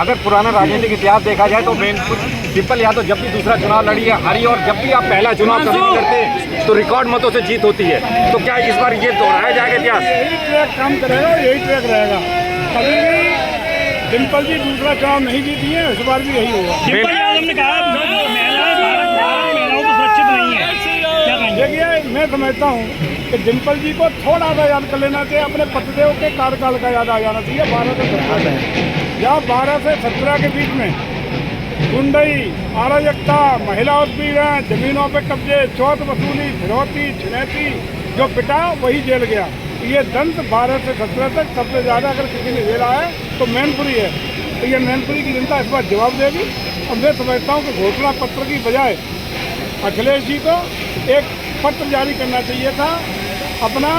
अगर पुराना राजनीतिक इतिहास देखा जाए तो डिम्पल यादव जब भी दूसरा चुनाव लड़ी है हारी, और जब भी आप पहला चुनाव कभी भी लड़ते तो रिकॉर्ड मतों से जीत होती है। तो क्या इस बार ये दोहराया जाएगा इतिहास? यही ट्रैक काम करेगा, यही ट्रैक रहेगा। कभी भी डिम्पल जी दूसरा चुनाव नहीं जीती है, इस बार भी यही होगा। डिम्पल यादव ने कहा महिलाओं को सुरक्षित नहीं है, क्या कहेंगे? देखिए, मैं समझता हूँ कि डिम्पल जी को थोड़ा सा याद कर लेना चाहिए, अपने पतिदेव के कार्यकाल का याद आ जाना चाहिए। 12 से 17 में, या 12 से 17 के बीच में गुंडई, अराजकता, महिला उत्पीड़न, जमीनों पे कब्जे, चौथ वसूली, फिरौती, छिनैती जो पिटा वही जेल गया। ये दंत 12 से 17 तक सबसे ज़्यादा अगर किसी ने झेला है तो मैनपुरी है। तो ये मैनपुरी की जनता इस बार जवाब देगी। और मैं समझता हूँ कि घोषणा पत्र की बजाय अखिलेश जी को एक पत्र जारी करना चाहिए था। अपना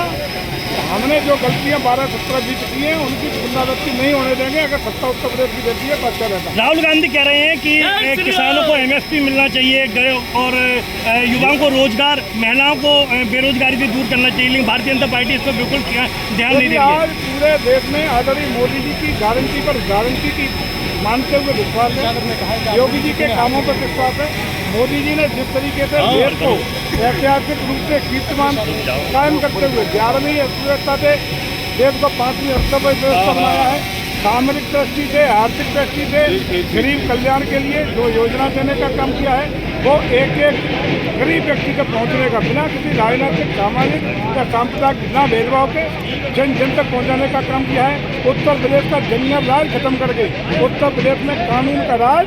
हमने जो गलतियां 12-17 बीत की हैं उनकी पुनरावृत्ति नहीं होने देंगे। अगर सत्ता उत्तर प्रदेश की देती है तो अच्छा रहता। राहुल गांधी कह रहे हैं कि किसानों को MSP मिलना चाहिए और युवाओं को रोजगार, महिलाओं को बेरोजगारी से दूर करना चाहिए, लेकिन भारतीय जनता पार्टी इस पर बिल्कुल ध्यान नहीं दे रही है। आज पूरे देश में आदरणीय मोदी जी की गारंटी पर गारंटी की मानते हुए विश्वास है, योगी जी के कामों पर विश्वास है। मोदी जी ने जिस तरीके से देश को ऐतिहासिक रूप से कीर्तिमान कायम करते हुए 11वीं अर्थव्यवस्था से देश को 5वीं अर्थव्यवस्था बनाया है, सामरिक दृष्टि से, आर्थिक दृष्टि से गरीब कल्याण के लिए जो योजना देने का काम किया है वो एक एक गरीब व्यक्ति तक पहुंचने का, बिना किसी राजनीतिक, सामाजिक या सांप्रदायिक बिना भेदभाव के जन जन तक पहुंचाने का काम किया है। उत्तर प्रदेश का जंगल राज खत्म करके उत्तर प्रदेश में कानून का राज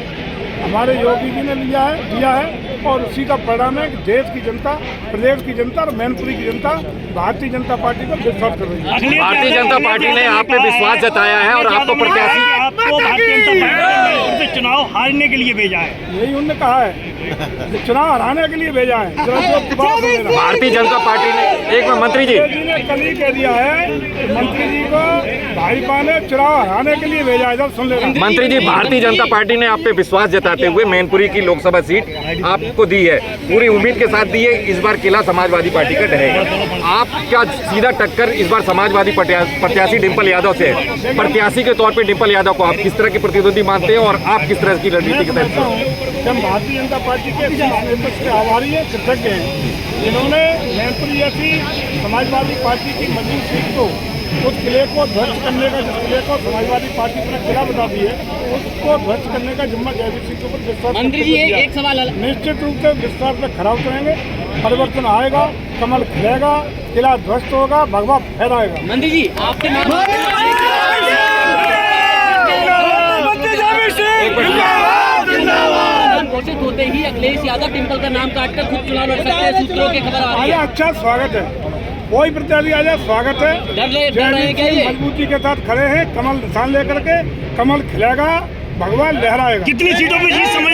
हमारे योगी जी ने दिया है और उसी का परिणाम है कि देश की जनता, प्रदेश की जनता और मैनपुरी की जनता भारतीय जनता पार्टी को विश्वास कर रही है। भारतीय जनता पार्टी ने आप पे विश्वास जताया है और आपको प्रत्याशी, आपको भारतीय जनता पार्टी ने चुनाव हारने के लिए भेजा है। यही उन्होंने कहा है, चुनाव हराने के लिए भेजा है। भारतीय जनता पार्टी ने एक मंत्री जी ने कल ही कह दिया है, मंत्री जी को भाजपा ने चुनाव हराने के लिए भेजा है। सुन लेना मंत्री जी, भारतीय जनता पार्टी ने आप पे विश्वास जताते हुए मैनपुरी की लोकसभा सीट आपको दी है, पूरी उम्मीद के साथ दी है। इस बार किला समाजवादी पार्टी का रहेगा। आप क्या सीधा टक्कर इस बार समाजवादी प्रत्याशी डिम्पल यादव से है? प्रत्याशी के तौर पे डिम्पल यादव को आप किस तरह के प्रतिद्वंदी मानते हैं और आप किस तरह की रणनीति के तहत? हम भारतीय जनता पार्टी के नेतृत्व के आभारी हैं, कृतज्ञ हैं। जिन्होंने मैनपुरी जैसी समाजवादी पार्टी की मजबूत सीट को, उस किले को ध्वस्त करने का, जिस किले को समाजवादी पार्टी अपना किला बता दी है, उसको ध्वस्त करने का जिम्मा जैविक सिंह के ऊपर विश्वास। मंत्री जी एक सवाल, निश्चित रूप से विश्वास में खरा उतरेंगे, परिवर्तन आएगा, कमल खिलेगा, किला ध्वस्त होगा, भगवा फहराएगा। मंत्री जी आपके घोषित होते ही अखिलेश यादव डिम्पल का नाम काटकर खुद चुनाव लड़ सकते हैं, सूत्रों की खबर आ रही है। अच्छा, स्वागत है, कोई प्रत्याशी आ जाए, स्वागत है। डर रहे क्या ये? मजबूती के साथ खड़े हैं, कमल निशान लेकर के, कमल खिलेगा, भगवान लहराएगा। कितनी सीटों पे जीत समझ